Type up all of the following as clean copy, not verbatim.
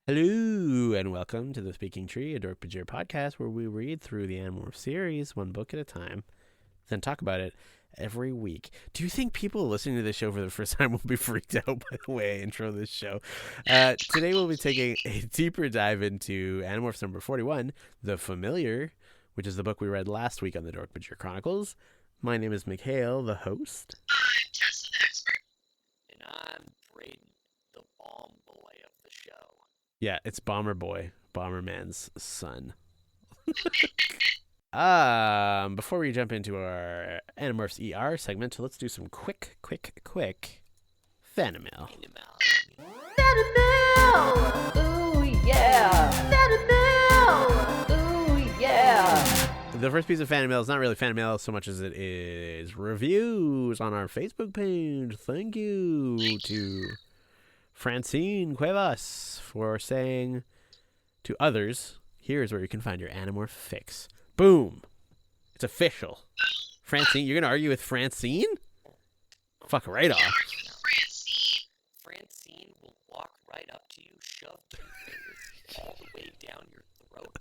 Hello, and welcome to the Speaking Tree, a Dork-Bajir podcast where we read through the Animorphs series one book at a time, then talk about it every week. Do you think people listening to this show for the first time will be freaked out by the way I intro this show? Today we'll be taking a deeper dive into Animorphs number 41, The Familiar, which is the book we read last week on the Dork-Bajir Chronicles. My name is Mikael, the host. I'm Tessa, the expert. And I'm Brayden, the bomb boy of the show. Yeah, it's Bomber Boy, Bomberman's son. Before we jump into our Animorphs ER segment, let's do some quick fan mail. Ooh yeah! Ooh yeah! The first piece of fan mail is not really fan mail so much as it is reviews on our Facebook page. Thank you to Francine Cuevas for saying to others, here's where you can find your Animorph fix. Boom. It's official. Francine, you're going to argue with Francine? Fuck right off. Argue with Francine. Francine will walk right up to you, shove two fingers all the way down your throat,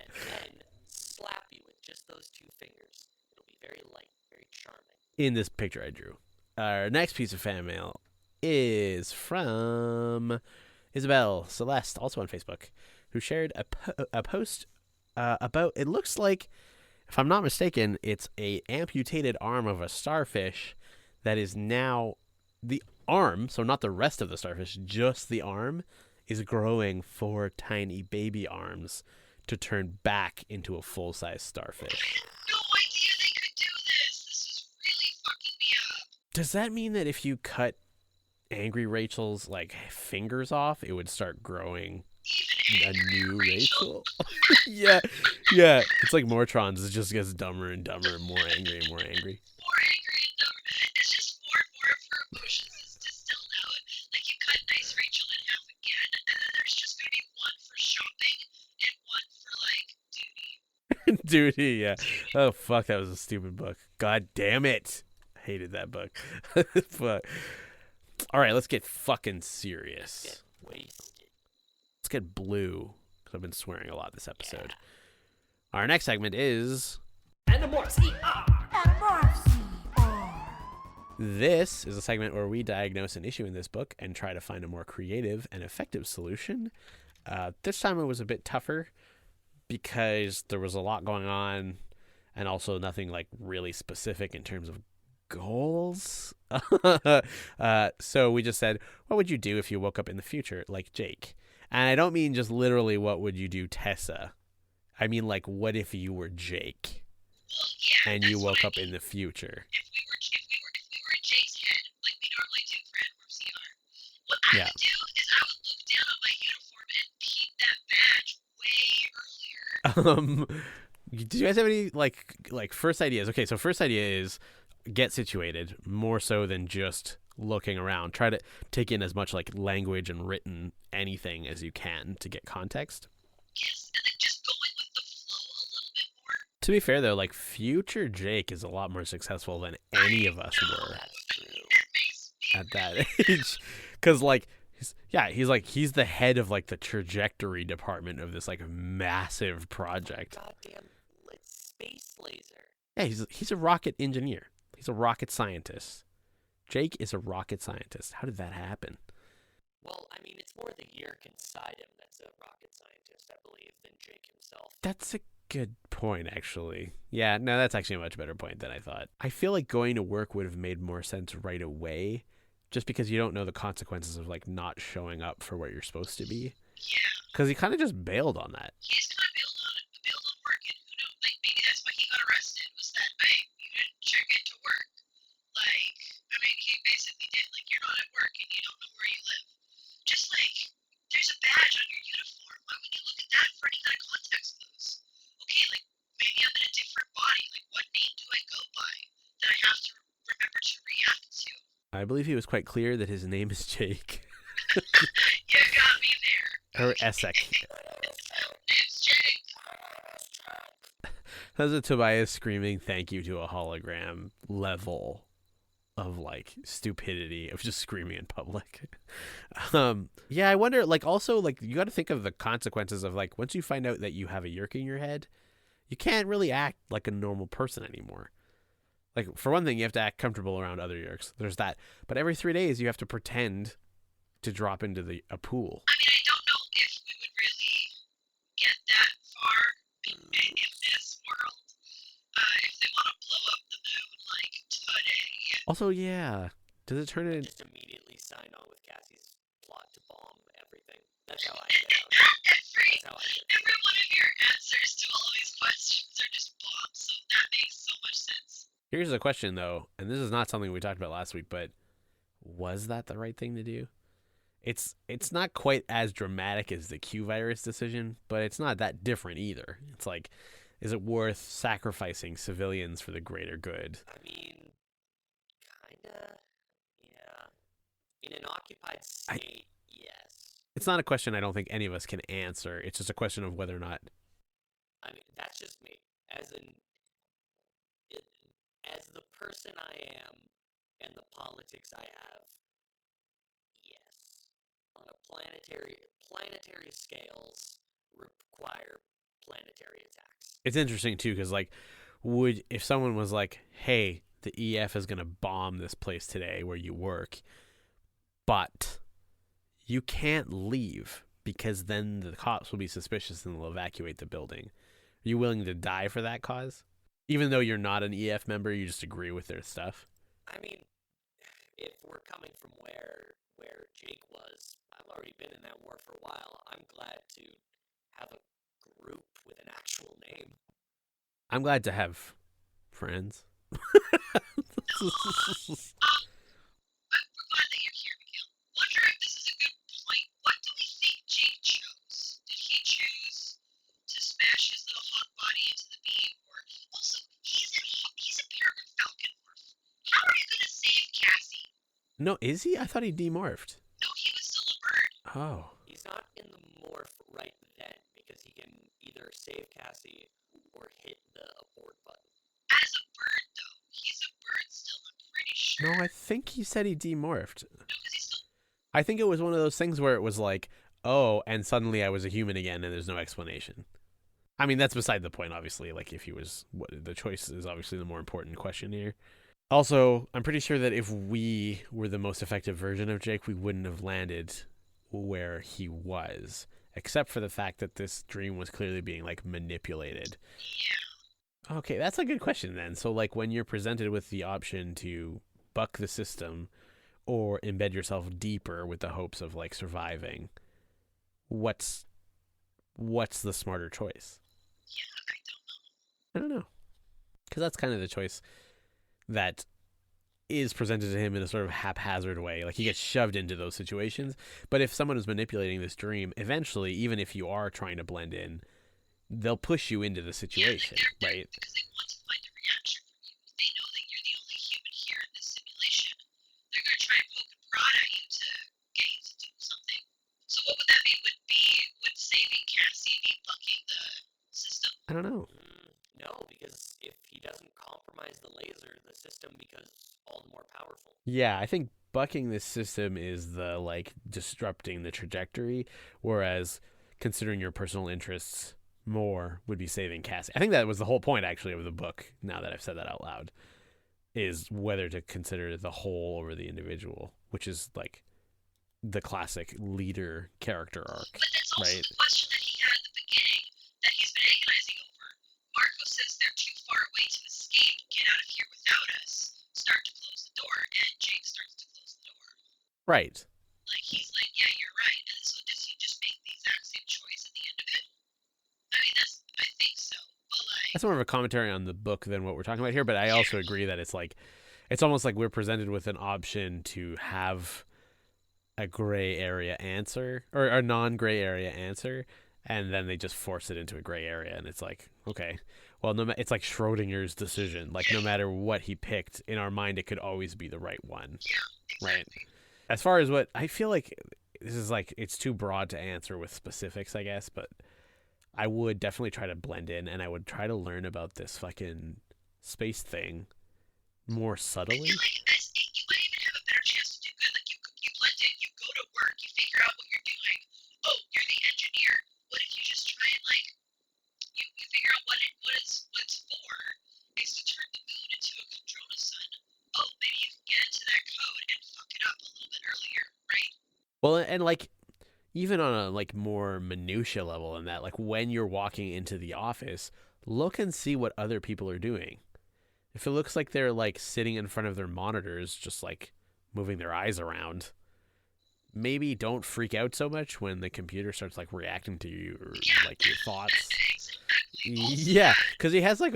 and then slap you with just those two fingers. It'll be very light, very charming. In this picture I drew. Our next piece of fan mail is from Isabel Celeste, also on Facebook, who shared a post about, it looks like, if I'm not mistaken, it's a amputated arm of a starfish that is now the arm, so not the rest of the starfish, just the arm, is growing 4 tiny baby arms to turn back into a full-size starfish. No idea they could do this. This is really fucking me up. Does that mean that if you cut Angry Rachel's fingers off, it would start growing a new Rachel? yeah. It's like Mortrons. It just gets dumber and dumber and more angry and more angry. More angry and dumber. It's just more and more of her emotions is distilled out. Like you cut Nice Rachel in half again, and then there's just gonna be one for shopping and one for duty. Duty, yeah. Oh fuck, that was a stupid book. God damn it. I hated that book. Fuck. All right, let's get fucking serious. Get wasted. Let's get blue, because I've been swearing a lot this episode. Our next segment is... Animorphs This is a segment where we diagnose an issue in this book and try to find a more creative and effective solution. This time it was a bit tougher because there was a lot going on and also nothing really specific in terms of goals. So we just said, what would you do if you woke up in the future like Jake? And I don't mean just literally what would you do, Tessa. I mean what if you were Jake Well, yeah. and you woke up in the future? If we were in Jake's head, like we normally do for Animorphs ER, what I Yeah. would do is I would look down on my uniform and keep that badge way earlier. Do you guys have any first ideas? Okay, so first idea is get situated more so than just looking around. Try to take in as much language and written anything as you can to get context. Yes, and then just going with the flow a little bit more. To be fair though, future Jake is a lot more successful than any of us were That's true. That makes me at that age. Because he's the head of the trajectory department of this massive project. Goddamn space laser. Yeah, he's a rocket engineer. He's a rocket scientist. Jake is a rocket scientist. How did that happen? Well, I mean, it's more the Yerk inside him that's a rocket scientist, I believe, than Jake himself. That's a good point, actually. Yeah, no, that's actually a much better point than I thought. I feel like going to work would have made more sense right away, just because you don't know the consequences of not showing up for what you're supposed to be. Yeah, Because he kind of just bailed on that. he's kind of bailed on work, and who knows, maybe that's why he got arrested, was that, hey, you didn't check into work. I mean, he basically did, you're not at work and you don't know where you live. Just there's a badge on your uniform. Why would you look at that for any kind of context clues? Okay, maybe I'm in a different body. What name do I go by that I have to remember to react to? I believe he was quite clear that his name is Jake. You got me there. Or Essek. Name's Jake. That's a Tobias screaming thank you to a hologram level of like stupidity of just screaming in public. Yeah, I wonder, like, also, like, you got to think of the consequences of, like, once you find out that you have a yerk in your head, you can't really act like a normal person anymore. Like, for one thing, you have to act comfortable around other yerks. There's that. But every 3 days, you have to pretend to drop into a pool. I mean, I don't know if we would really get that far in this world. If they want to blow up the moon, like, today. Also, yeah, does it turn it? Just immediately sign on with Cassie's plot to bomb everything. That's how I get out. That's how I get out. Every one of your answers to all these questions are just bombs, so that makes so much sense. Here's a question though, and this is not something we talked about last week, but was that the right thing to do? It's not quite as dramatic as the Q virus decision, but it's not that different either. It's like, is it worth sacrificing civilians for the greater good? I mean, kinda, yeah. In an occupied state, yes. It's not a question I don't think any of us can answer. It's just a question of whether or not. I mean, that's just me. As the person I am and the politics I have, yes. On a planetary scales require planetary attacks. It's interesting too, because like, if someone was like, "Hey, the EF is gonna bomb this place today where you work, but you can't leave because then the cops will be suspicious and they'll evacuate the building. Are you willing to die for that cause? Even though you're not an EF member, you just agree with their stuff." I mean, if we're coming from where Jake was, I've already been in that war for a while. I'm glad to have a group with an actual name. I'm glad to have friends. We're glad that you're here, Mikael. Wonder if this is a good point. What do we think Jake chose? Did he choose to smash his little hot body into the beam, or also he's a Peregrine Falcon morph? How are you gonna save Cassie? No, is he? I thought he demorphed. No, he was still a bird. Oh. He's not in the morph right then because he can either save Cassie or hit the abort button. As a bird, though, he's a bird still. I'm pretty sure. No, I think he said he demorphed. No, because he's still. I think it was one of those things where it was like, oh, and suddenly I was a human again and there's no explanation. I mean, that's beside the point, obviously. Like, if he was, the choice is obviously the more important question here. Also, I'm pretty sure that if we were the most effective version of Jake, we wouldn't have landed where he was, except for the fact that this dream was clearly being, like, manipulated. Okay, that's a good question then. So, like, when you're presented with the option to buck the system or embed yourself deeper with the hopes of, like, surviving, what's the smarter choice? Yeah, I don't know. Because that's kind of the choice that is presented to him in a sort of haphazard way. Like, he gets shoved into those situations. But if someone is manipulating this dream, eventually, even if you are trying to blend in, they'll push you into the situation, right? Because they want to find a reaction from you. If they know that you're the only human here in this simulation, they're going to try and poke and prod at you to get you to do something. So what would that be? Would saving Cassie be bucking the system? I don't know. No, because if he doesn't compromise the laser, the system becomes all the more powerful. Yeah, I think bucking this system is the, like, disrupting the trajectory, whereas considering your personal interests more would be saving Cassie. I think that was the whole point, actually, of the book, now that I've said that out loud, is whether to consider the whole over the individual, which is, like, the classic leader character arc, But that's also right? the question that he had at the beginning that he's been agonizing over. Marco says they're too far away to escape. Get out of here without us. Start to close the door, and Jake starts to close the door. Right. Like, he's like, yeah, you're right. And so does he just make the exact same choice at the end of it? I mean, I think so. But, like, That's more of a commentary on the book than what we're talking about here, but I also agree that it's like, it's almost like we're presented with an option to have a gray area answer, or a non-gray area answer, and then they just force it into a gray area, and it's like, okay, well, it's like Schrodinger's decision. Like, no matter what he picked, in our mind, it could always be the right one, right? As far as what, I feel like this is like, it's too broad to answer with specifics, I guess, but I would definitely try to blend in, and I would try to learn about this fucking space thing more I subtly. feel like as a earlier, right? Well, and like even on a like more minutia level than that, like when you're walking into the office, look and see what other people are doing. If it looks like they're like sitting in front of their monitors, just like moving their eyes around, maybe don't freak out so much when the computer starts like reacting to you or like your thoughts. Exactly. Yeah, because he has like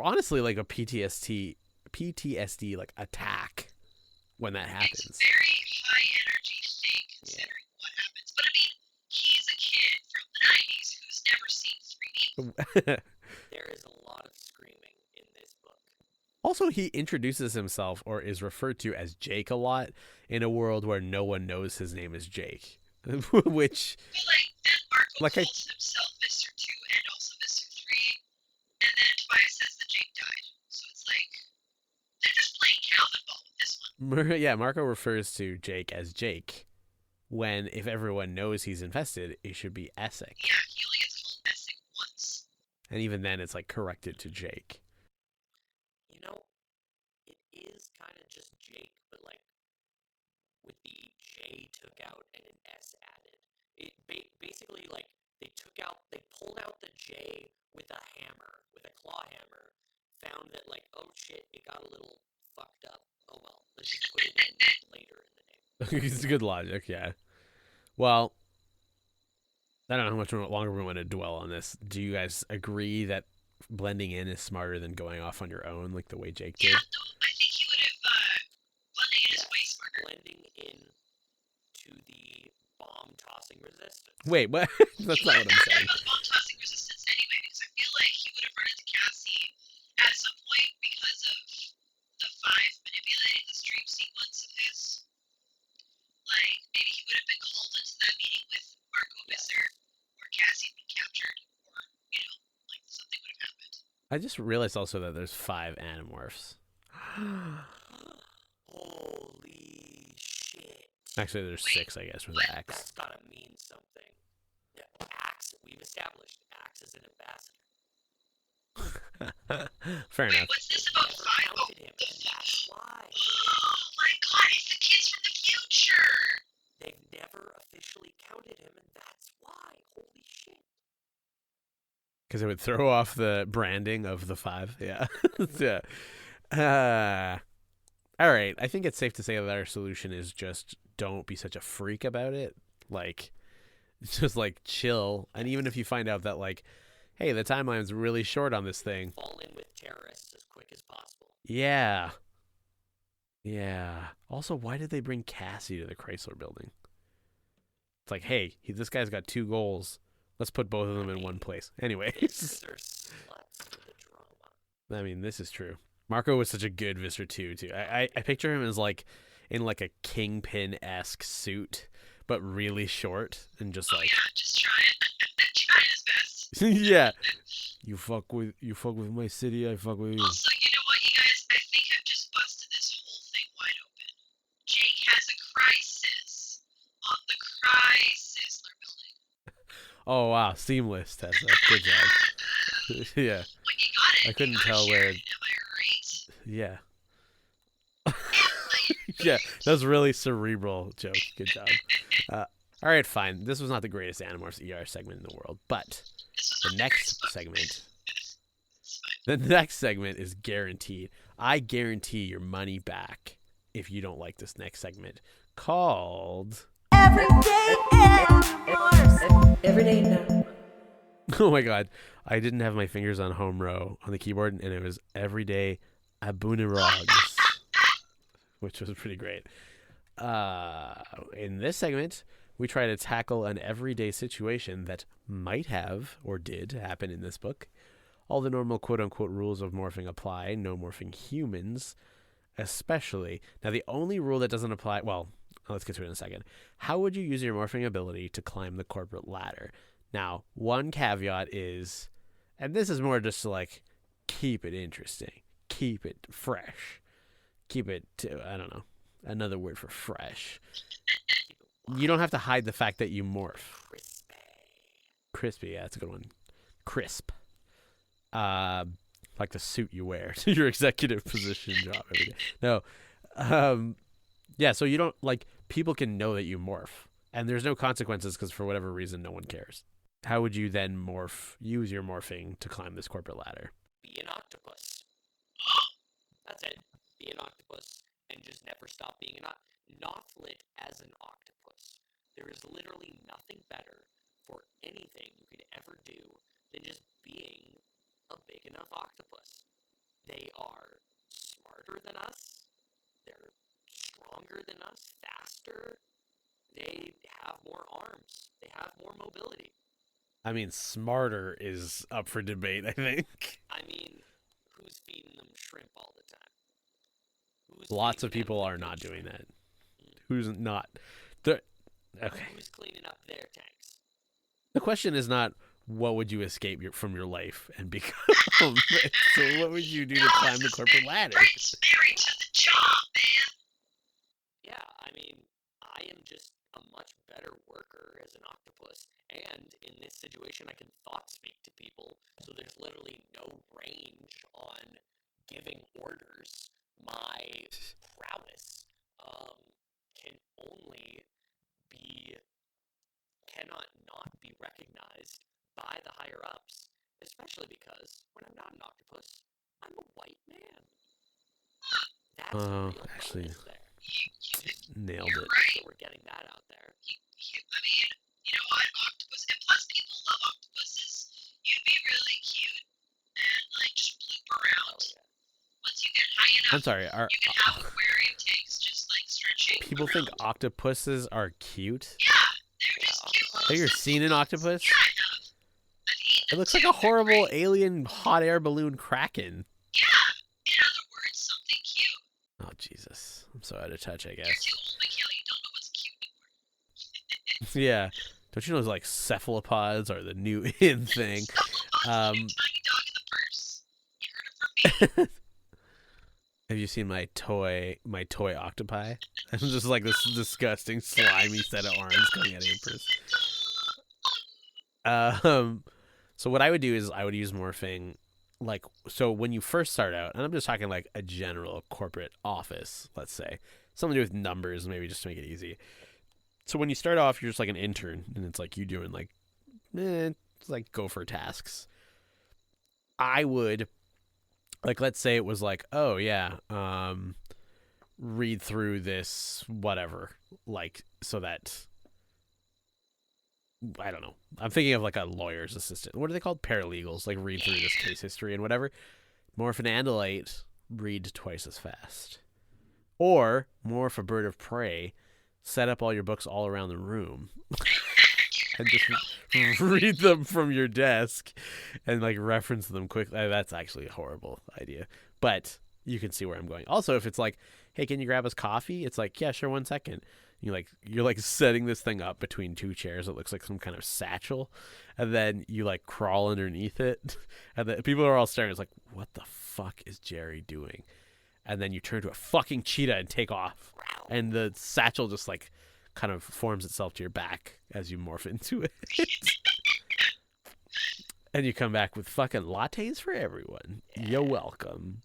honestly like a PTSD like attack when that happens. It's very high energy thing considering what happens. But I mean, he's a kid from the 90s who's never seen 3D. There is a lot of screaming in this book. Also, he introduces himself or is referred to as Jake a lot in a world where no one knows his name is Jake. Which, But like, then Marco Like I- calls himself Mr. 2 and also Mr. 3, and then Tobias says that Jake died. So it's like, they're just playing Calvin ball with this one. yeah, Marco refers to Jake as Jake when, if everyone knows he's infested, it should be Essek. Yeah, he only gets called Essek once. And even then, it's like corrected to Jake. You know, it is kind of just Jake, but like with the J took out and an S added. It basically like they pulled out the J with a hammer, with a claw hammer, found that like, oh shit, it got a little fucked up. Oh well, let's just put it in later in the name. It's good logic, yeah. Well, I don't know how much longer we want to dwell on this. Do you guys agree that blending in is smarter than going off on your own, like the way Jake did? Yeah, no, I think he would have, blending in is way smarter. Blending in to the bomb tossing resistance. Wait, what? That's not what I'm saying. With bomb tossing resistance anyway, because I feel like he would have run into Cassie at some point because of the 5 manipulating the stream sequence of his. Like, maybe he would have been called into that meeting with Marco Visser, or Cassie being captured, or, you know, like something would have happened. I just realized also that there's 5 Animorphs. Holy shit. Actually, there's 6, I guess, with Axe. That's gotta mean something. Yeah, Axe, we've established Axe is an ambassador. Fair Wait, enough. what's this about Never 5? Oh, counted him, and that's why. oh my god, it's the kids from the future! They've never officially counted him, and that's why. Holy shit. Because it would throw off the branding of the 5. Yeah. Yeah. All right. I think it's safe to say that our solution is just don't be such a freak about it. Like, just like chill. And even if you find out that like, hey, the timeline's really short on this thing. Fall in with terrorists as quick as possible. Yeah. Yeah. Also, why did they bring Cassie to the Chrysler building? It's like, hey, this guy's got 2 goals. Let's put both of them in one place. Anyways. They're sluts for the drama. I mean, this is true. Marco was such a good Visser too. I picture him as like in like a Kingpin-esque suit, but really short and just Oh like yeah, just trying his best. yeah. You fuck with my city, I fuck with you. Also, you know what, you guys? I think I've just busted this whole thing wide open. Jake has a crisis on the Chrysler building. Oh wow, seamless, Tessa. Good job. Yeah, When you got it, I couldn't you gotta tell share where. it, am I right? Yeah. Yeah, that was really cerebral joke. Good job. All right, fine. This was not the greatest Animorphs ER segment in the world, but the next segment. The next segment is guaranteed. I guarantee your money back if you don't like this next segment called. Everyday Animorphs. Everyday now. Oh my god, I didn't have my fingers on home row on the keyboard, and it was Everyday Abunirogs, which was pretty great. In this segment, we try to tackle an everyday situation that might have or did happen in this book. All the normal quote-unquote rules of morphing apply, no morphing humans, especially. Now, the only rule that doesn't apply, well, let's get to it in a second. How would you use your morphing ability to climb the corporate ladder? Now, one caveat is, and this is more just to like keep it interesting, keep it fresh, keep it to, I don't know, another word for fresh. You don't have to hide the fact that you morph. Crispy, yeah, that's a good one. Crisp. Like the suit you wear to your executive position job every day. No. Yeah, so you don't, like, people can know that you morph, and there's no consequences because for whatever reason, no one cares. How would you then use your morphing to climb this corporate ladder? Be an octopus. That's it. Be an octopus and just never stop being an octopus. Nothlit as an octopus. There is literally nothing better for anything you could ever do than just being a big enough octopus. They are smarter than us. They're stronger than us, faster. They have more arms. They have more mobility. I mean, smarter is up for debate, I think. I mean, who's feeding them shrimp all the time? Lots of people are not doing that. Who's not? Okay. Who's cleaning up their tanks? The question is not what would you escape from your life and become. So what would you do to climb the corporate ladder? Brayden's married to the job, man. Yeah, I mean, I am just a much better worker as an octopus, and in this situation, I can thought speak to people, so there's literally no range on giving orders. My prowess can only cannot not be recognized by the higher ups, especially because when I'm not an octopus, I'm a white man. That's a real actually, bonus there. nailed You're it. right. So we're getting that out there. I mean, you know what? Octopus, and plus people love octopuses. You'd be really cute and like just bloop around. Oh, yeah. Once you get high enough, I'm sorry. you can have aquarium tanks just like stretching. People think around. octopuses are cute? Yeah, they're just cute. Have you ever seen an octopus? Yeah, I have. I've eaten It them looks like too. a They're horrible great. alien hot air balloon kraken. Yeah. In other words, something cute. Oh, Jesus. I'm so out of touch, I You're guess. too old, Mikael. You don't know what's cute anymore. Yeah. Don't you know like cephalopods are the new in thing? Cephalopods, the new tiny dog in the purse. You heard it from me. Have you seen my toy octopi? It's just like this disgusting slimy set of arms coming out of your purse. So what I would do is I would use morphing, like, so when you first start out, and I'm just talking like a general corporate office, let's say, something to do with numbers, maybe just to make it easy. So when you start off, you're just like an intern, and it's like you doing like, it's like gopher tasks. I would, like, let's say it was like, oh yeah, read through this whatever, like, so that, I don't know. I'm thinking of like a lawyer's assistant. What are they called? Paralegals. Like read through this case history and whatever. Morph an andalite, read twice as fast. Or morph a bird of prey, set up all your books all around the room. And just read them from your desk and like reference them quickly. That's actually a horrible idea. But you can see where I'm going. Also, if it's like, hey, can you grab us coffee? It's like, yeah, sure, 1 second. You're like setting this thing up between two chairs. It looks like some kind of satchel, and then you like crawl underneath it, and then people are all staring. It's like, what the fuck is Jerry doing? And then you turn to a fucking cheetah and take off, and the satchel just like kind of forms itself to your back as you morph into it. And you come back with fucking lattes for everyone. You're welcome.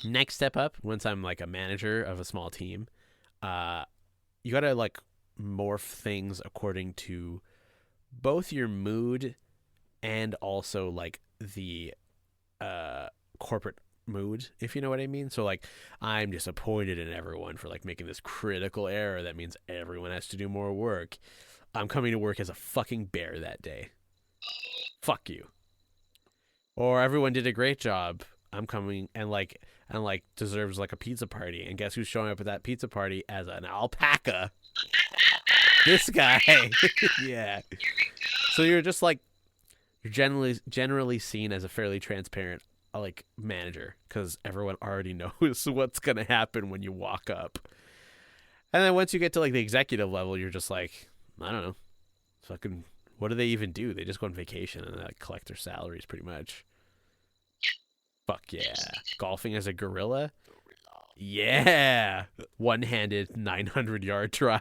Next step up, once I'm like a manager of a small team, you gotta like morph things according to both your mood and also like the corporate mood, if you know what I mean. So like, I'm disappointed in everyone for like making this critical error that means everyone has to do more work. I'm coming to work as a fucking bear that day. Fuck you. Or everyone did a great job. I'm coming and deserves like a pizza party. And guess who's showing up at that pizza party as an alpaca? This guy. Yeah. So you're just like, you're generally seen as a fairly transparent like manager because everyone already knows what's gonna happen when you walk up. And then once you get to like the executive level, you're just like, I don't know, fucking, what do they even do? They just go on vacation and like collect their salaries pretty much. Fuck yeah. Golfing as a gorilla? Yeah. One-handed 900-yard drive.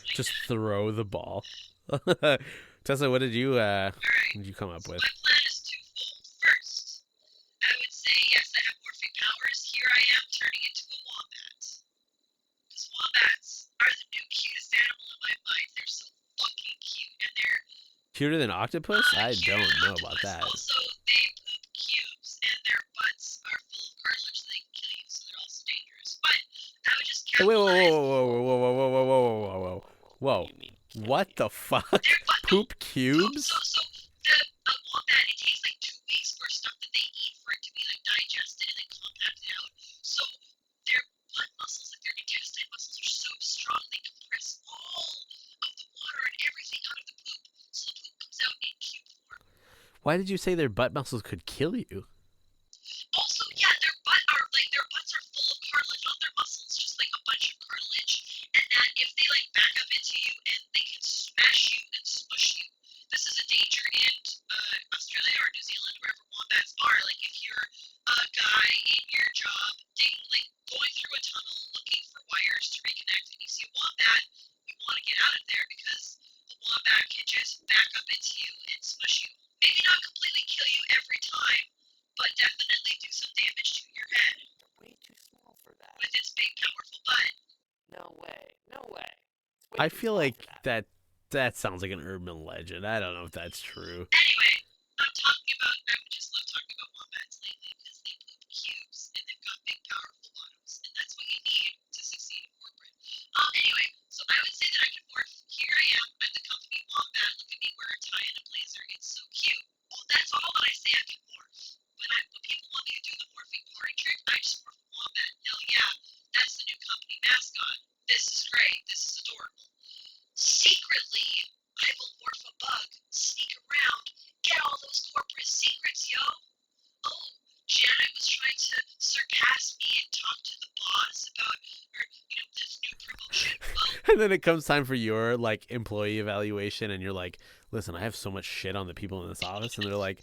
Just throw the ball. Tessa, what did you come up with? My plan is twofold. First, I would say yes, I have more morphing powers, here I am turning into a wombat. Because wombats are the new cutest animal in my mind. They're so fucking cute, and they're Cuter than octopus? I cuter don't than know about octopus. that. Also, they poop cubes, and their butts are full of cartilage, so they can kill you. So they're also dangerous. But I would just Oh, wait, whoa, capitalize. whoa, whoa, whoa, whoa, whoa, whoa, whoa, whoa, whoa, whoa. Whoa. You mean kill What you? the fuck? Their butt, no, Poop cubes? So the a wombat, it takes like 2 weeks for stuff that they eat for it to be like digested and then compacted out. So their butt muscles, like their intestine muscles, are so strong they compress all of the water and everything out of the poop, so the poop comes out in cube form. Why did you say their butt muscles could kill you? Also, yeah, their butts are full of cartilage, not their muscles, just like a bunch of cartilage. And that if they like back up into you and they can smash you and smush you. This is a danger in Australia or New Zealand, wherever wombats are. Like if you're a guy in your job, going through a tunnel looking for wires to reconnect, and you see a wombat, you want to get out of there because a wombat can just back up into you and smush you. Maybe not completely kill you every time, but definitely do some damage to your head You're way too small for that. with its big, powerful butt. No way. No way. It's way I too feel small like for that. that sounds like an urban legend. I don't know if that's true. Anyway, I just love talking about wombats lately because they poop cubes and they've got big, powerful bottoms, and that's what you need to succeed in corporate. Anyway, so I would say that I can morph. Here I am. I'm the company wombat. Look at me wear a tie and a blazer. It's so cute. Well, that's all that I say I can morph. When people want me to do the morphing party trick, I just morph a wombat. Hell yeah, that's the new company mascot. This is great. This is adorable. Secretly, I will morph a bug, sneak around, get all those corporate secrets, yo. Oh, Janet was trying to surpass me and talk to the boss about this new promotion. Oh, And then it comes time for your like employee evaluation, and you're like, "Listen, I have so much shit on the people in this office," and they're like,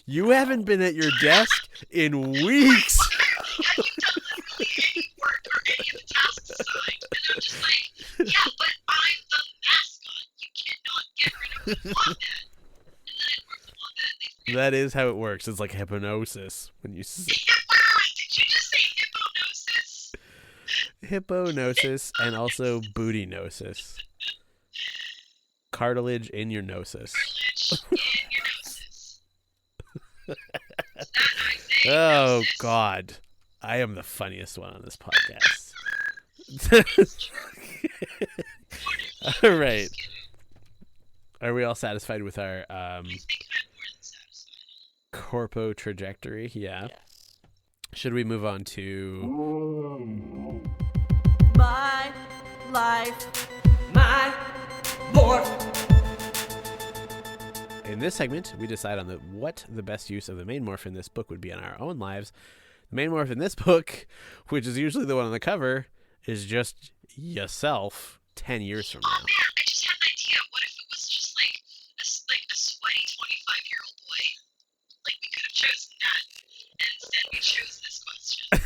"You haven't been at your desk in weeks." have you done literally any work or any of the tasks assigned? And I'm just like, yeah, but I'm the mascot. You cannot get rid of the wombat. And then I morph the wombat and they forget. That is how it works. It's like hypnosis when you Did you just say hypnosis? hypnosis and also booty gnosis. Cartilage in your gnosis. Cartilage in your gnosis. That I say Oh gnosis. God, I am the funniest one on this podcast. All right. Just kidding. Are we all satisfied with our I think I'm more than satisfied. corpo trajectory? Yeah. Yes. Should we move on to My life, my morph. in this segment, we decide on what the best use of the main morph in this book would be in our own lives. The main morph in this book, which is usually the one on the cover, is just yourself 10 years from Oh now. man, I just had an idea. What if it was just like a sweaty 25-year-old boy? Like we could have chosen that, and instead we chose this question.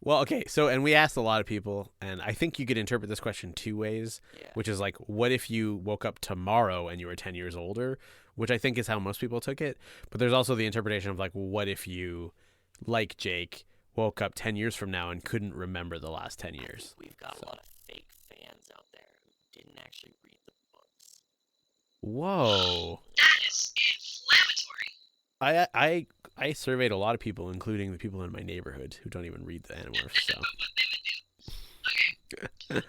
Well, okay, so, and we asked a lot of people, and I think you could interpret this question two ways, Yeah. which is like, what if you woke up tomorrow and you were 10 years older, which I think is how most people took it. But there's also the interpretation of like, what if you, like Jake, woke up 10 years from now and couldn't remember the last 10 I years. think we've got a lot of fake fans out there who didn't actually read the books. Whoa. That is inflammatory. I surveyed a lot of people, including the people in my neighborhood who don't even read the Animorphs, so. What they would do. Okay.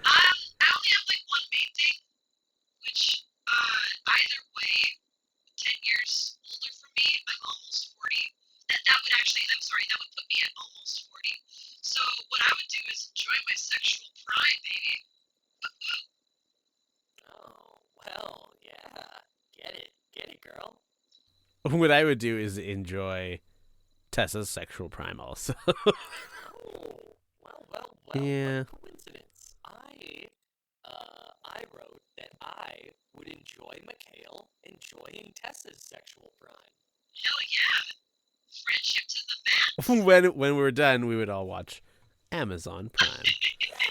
I only have like one main thing, which either way, 10 years older from me, I'm almost 40. That would actually, I'm sorry, that would put me at almost 40. So what I would do is enjoy my sexual prime, baby. Woo-hoo. Oh, well, yeah. Get it, girl. What I would do is enjoy Tessa's sexual prime also. Oh, well, Yeah. what coincidence. I wrote that I would enjoy Mikael enjoying Tessa's sexual prime. Hell yeah. Friendship to the max. when we were done, we would all watch Amazon Prime.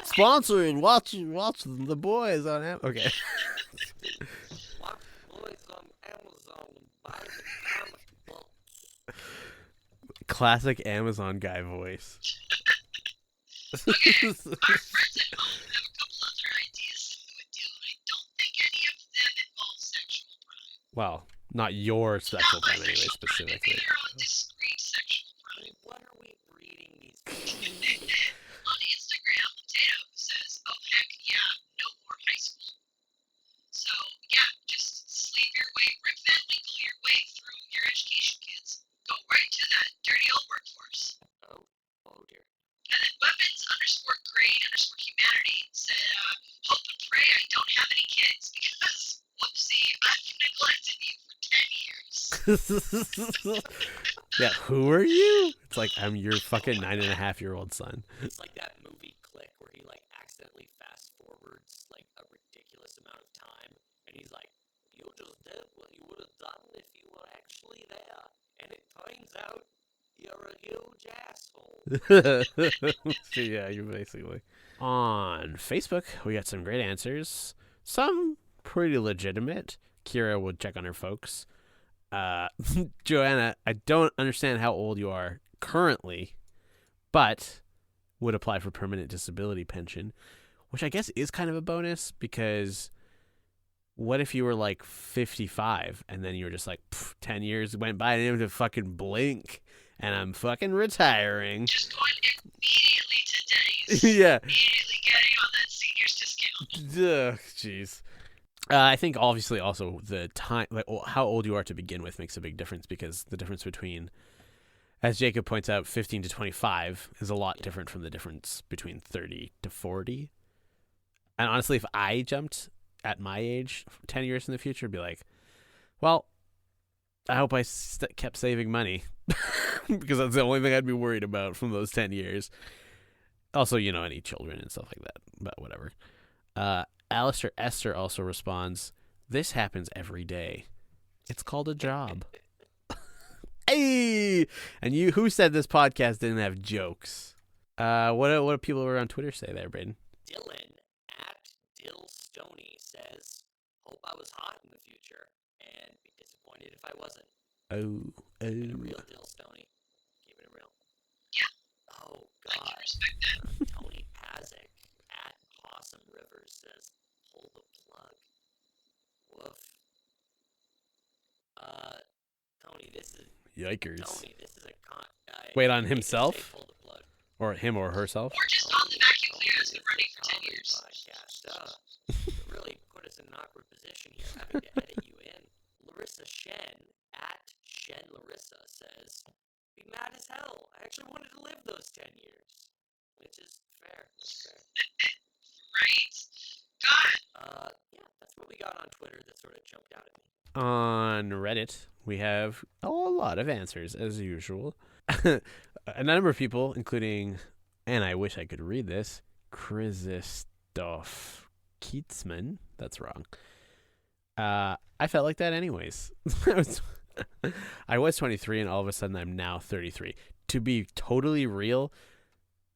Sponsoring, watch the boys on Amazon. Okay. Watch boys on Amazon and buy the comic book. Classic Amazon guy voice. Okay, our friends at home have a couple other ideas that we would do, and I don't think any of them involve sexual crime. Well, not your sexual Not my crime anyway, sexual crime. specifically. Maybe their own discrete sexual I crime. mean, what are we breeding these On Instagram, Potato says, "Oh heck yeah, no more high school." So yeah, just sleep your way, Rip Van Winkle your way through your education, kids. Go right to that dirty old workforce. Oh dear. And then weapons_grade_humanity said, "Hope and pray I don't have any kids because whoopsie, I've neglected you for 10 years." Yeah, who are you? It's like, I'm your fucking 9.5-year-old son. It's like that movie Click where he like accidentally fast forwards like a ridiculous amount of time, and he's like, "You just did what you would have done if you were actually there, and it turns out you're a huge asshole." So yeah, you're basically. On Facebook, we got some great answers. Some pretty legitimate. Kira would check on her folks. Joanna, I don't understand how old you are currently, but would apply for permanent disability pension, which I guess is kind of a bonus, because what if you were like 55 and then you were just like, 10 years went by and I didn't have to fucking blink and I'm fucking retiring. Just going immediately to Denny's. Yeah. Immediately getting on that senior's discount. Ugh, jeez. I think obviously also the time, like how old you are to begin with, makes a big difference, because the difference between, as Jacob points out, 15 to 25 is a lot different from the difference between 30 to 40. And honestly, if I jumped at my age 10 years in the future, I'd be like, well, I hope I kept saving money because that's the only thing I'd be worried about from those 10 years. Also, any children and stuff like that, but whatever. Alistair Esther also responds, "This happens every day. It's called a job." Hey! And who said this podcast didn't have jokes? What do people over on Twitter say there, Brayden? Dylan at Dillstoney says, "Hope I was hot in the future, and be disappointed if I wasn't." Keeping it real, Dillstoney. Keeping it real. Yeah. Oh I can God. respect that. Tony Pazick at Possum Rivers says, "Pull the plug." Woof. Tony, this is Yikers. a con. Wait, on I hate to say himself? pull the plug. Or him or herself? Or just on the vacuum Tony, cleaners this and running is a for 10 comedy years. podcast. It really put us in an awkward position here, having to edit you in. Larissa Shen at Shen Larissa says, "Be mad as hell. I actually wanted to live those 10 years," which is fair. That's fair. Right? God. Yeah, that's what we got on Twitter that sort of jumped out at me. On Reddit, we have a lot of answers, as usual. A number of people, including, and I wish I could read this, Krzysztof Kietzman. That's wrong. I felt like that anyways. I was 23, and all of a sudden I'm now 33. To be totally real,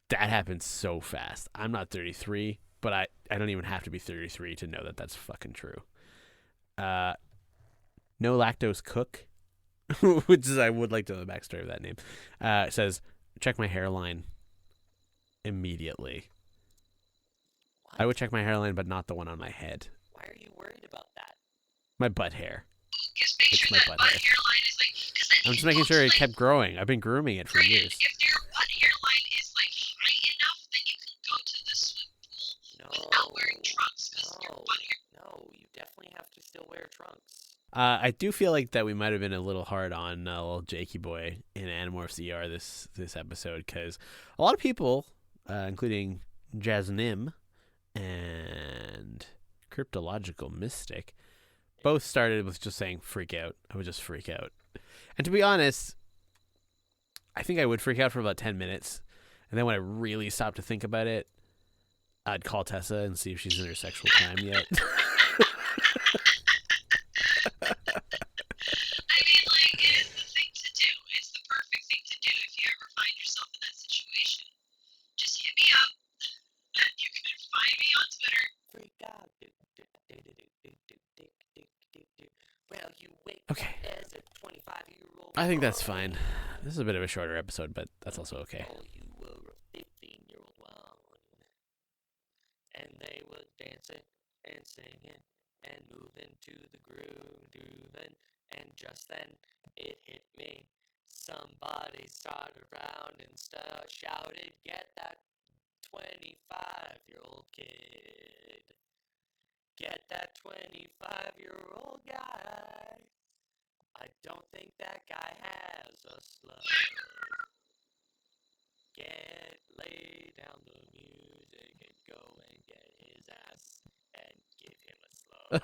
that happened so fast. I'm not 33, but I don't even have to be 33 to know that that's fucking true. No Lactose Cook, which is, I would like to know the backstory of that name, says, "Check my hairline immediately." What? I would check my hairline, but not the one on my head. Why are you worried about that? My butt hair. Just make It's sure my that butt butt hair. hairline is like, because then I'm you just making look sure it like, kept growing. I've been grooming it for Brayden, years. if your butt hairline is like high enough, then you can go to the swim pool without wearing trunks, because your butt hair. No, you definitely have to still wear trunks. I do feel like that we might have been a little hard on little Jakey boy in Animorphs ER this episode, because a lot of people, including Jasnim and Cryptological Mystic, both started with just saying freak out. I would just freak out. And to be honest, I think I would freak out for about 10 minutes. And then when I really stopped to think about it, I'd call Tessa and see if she's in her sexual time yet. I mean, like, it is the thing to do. It's the perfect thing to do if you ever find yourself in that situation. Just hit me up. You can find me on Twitter. Freak out. Well, you wake Okay. as a 25-year-old. I think that's fine. This is a bit of a shorter episode, but that's also okay. Oh, you were a 15-year-old one. And they were dancing and singing and moving to the groove. And just then it hit me. Somebody started around and shouted, "Get that 25-year-old kid. Get that 25-year-old guy. I don't think that guy has a slug. Lay down the music and go and get his ass and give him a slug."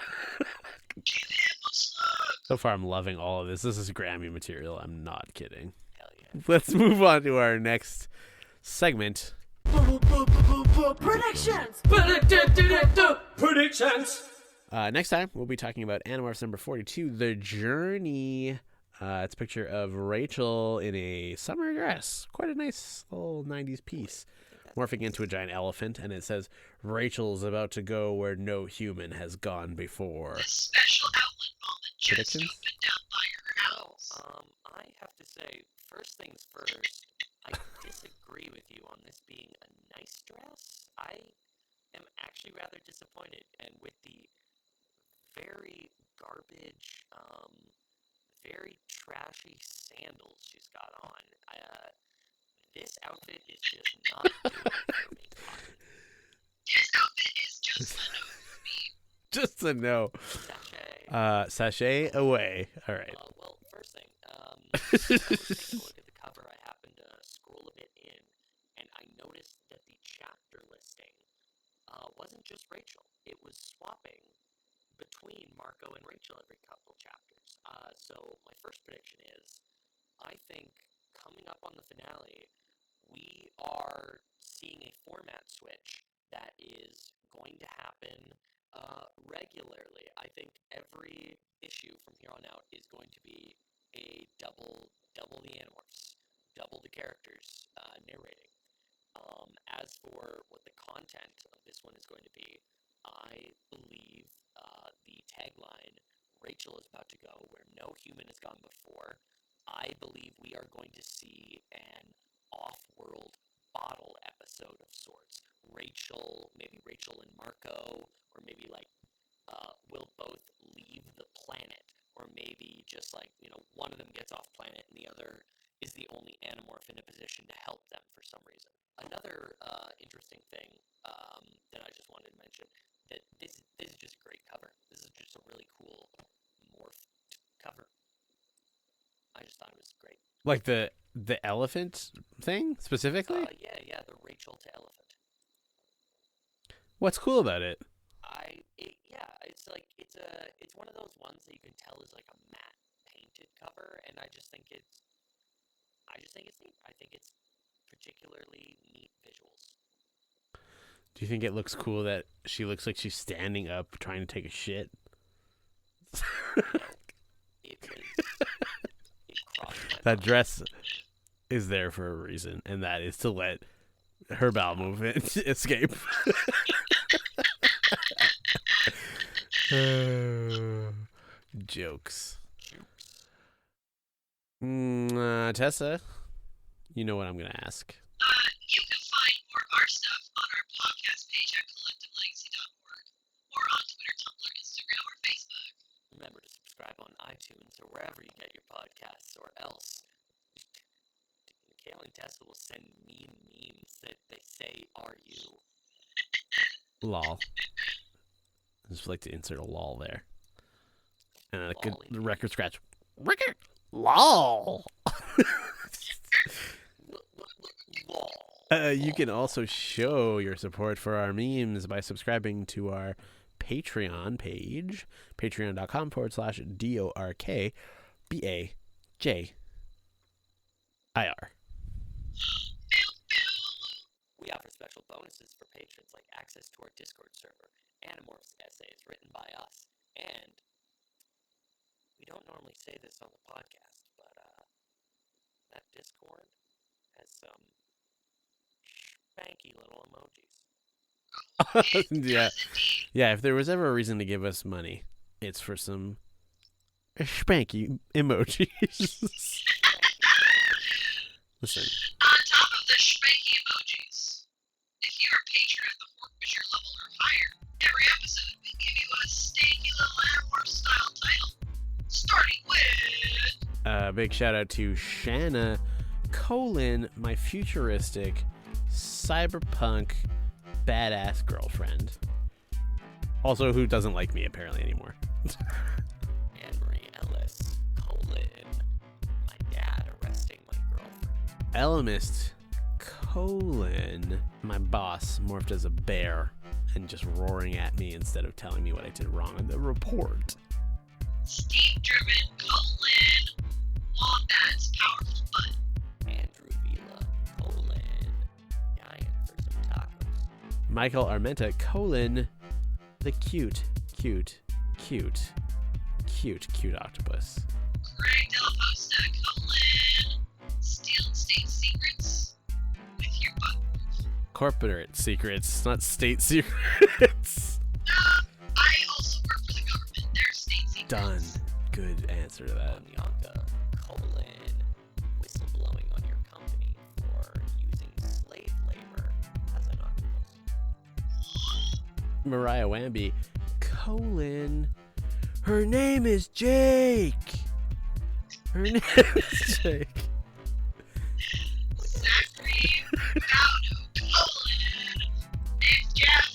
So far, I'm loving all of this. This is Grammy material. I'm not kidding. Hell yeah. Let's move on to our next segment. Predictions. Predictions. Next time, we'll be talking about Animorphs number 42, The Journey. It's a picture of Rachel in a summer dress. Quite a nice little 90s piece. Morphing into a giant elephant, and it says, "Rachel's about to go where no human has gone before." The special outlet mall that just Predictions? opened down by your house. I have to say, first things first, I disagree with you on this being a nice dress. I am actually rather disappointed, and with the very garbage, very trashy sandals she's got on, this outfit is just not doing it for me. This outfit is just a no for me. Just a no. Sachet. Sachet away. All right. Well, first thing, I was taking a look at the cover. I happened to scroll a bit in, and I noticed that the chapter listing wasn't just Rachel. It was swapping between Marco and Rachel every couple chapters. So my first prediction is, I think coming up on the finale, we are seeing a format switch that is going to happen regularly. I think every issue from here on out is going to be a double the Animorphs, double the characters narrating. As for what the content of this one is going to be, I believe the tagline, "Rachel is about to go where no human has gone before." I believe we are going to see an off-world bottle episode of sorts. Maybe Rachel and Marco, or maybe will both leave the planet, or maybe just one of them gets off planet and the other is the only Animorph in a position to help them for some reason. Another interesting thing that I just wanted to mention, that this is just a great cover. This is just a really cool morphed cover. I just thought it was great. Like the elephant thing specifically? Yeah, the Rachel to elephant. What's cool about it? It's one of those ones that you can tell is like a matte painted cover, and I just think it's neat. I think it's particularly neat visuals. Do you think it looks cool that she looks like she's standing up trying to take a shit? It crossed my That mind. dress is there for a reason, and that is to let her bowel movement escape. Jokes. Tessa, you know what I'm going to ask. You can find more of our stuff on our podcast page at collectivelegacy.org or on Twitter, Tumblr, Instagram, or Facebook. Remember to subscribe on iTunes or wherever you get your podcasts, or else Mikael and Tessa will send me memes that they say are you. Lol. I just like to insert a lol there. And a good Lol. record scratch. Record. Lol. Lol. You can also show your support for our memes by subscribing to our Patreon page, patreon.com/DORKBAJIR. We offer special bonuses for patrons, like access to our Discord server, Animorphs essays written by us, and we don't normally say this on the podcast, but that Discord has some spanky little emojis. Yeah, if there was ever a reason to give us money, it's for some spanky emojis. Listen, On top of the spanky emojis, if you're a patron at the Dork-Bajir level or higher, every episode we give you a stanky little Animorphs style title. Starting with... big shout out to Shanna, my futuristic cyberpunk badass girlfriend. Also, who doesn't like me apparently anymore. Anne-Marie Ellis, my dad arresting my girlfriend. Elemist, my boss morphed as a bear and just roaring at me instead of telling me what I did wrong on the report. Steam-driven, wombat's powerful butt. Andrew Vila, dying for some tacos. Michael Armenta, the cute octopus. Greg Della Posta, steal state secrets with your butt. Corporate secrets, not state secrets. I also work for the government. They're state secrets. Done. Good answer to that. Onyanka, whistleblowing on your company for using slave labor as an octopus. Mariah Wamby, her name is Jake. Her name is Jake. Zachary Bowdo, name's Jeff.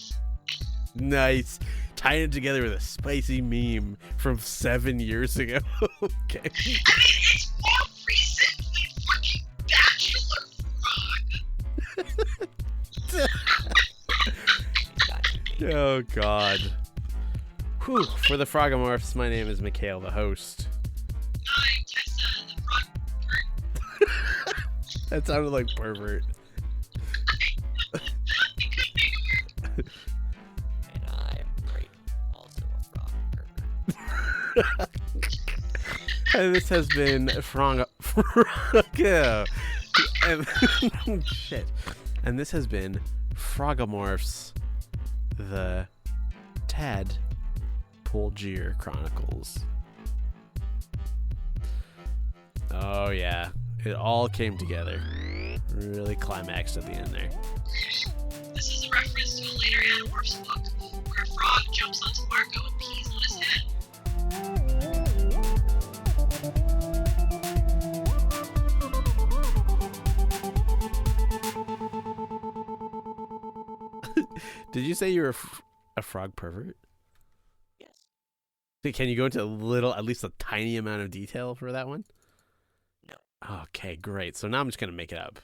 Nice. Tying it together with a spicy meme from 7 years ago. Okay. I mean, it's more recent than fucking Bachelor Frog. Oh, God. Whew. For the Frogomorphs, my name is Mikael, the host. I'm Tessa, the frog pervert. That sounded like pervert. And I'm Brayden, also a frog pervert. And this has been shit. And this has been Frogomorphs, the Dork-Bajir Chronicles. Oh yeah, it all came together. Really climaxed at the end there. This is a reference to a later Animorphs book where a frog jumps onto Marco and pees on his head. Did you say you were a frog pervert? Yes. Can you go into at least a tiny amount of detail for that one? No. Okay, great. So now I'm just going to make it up.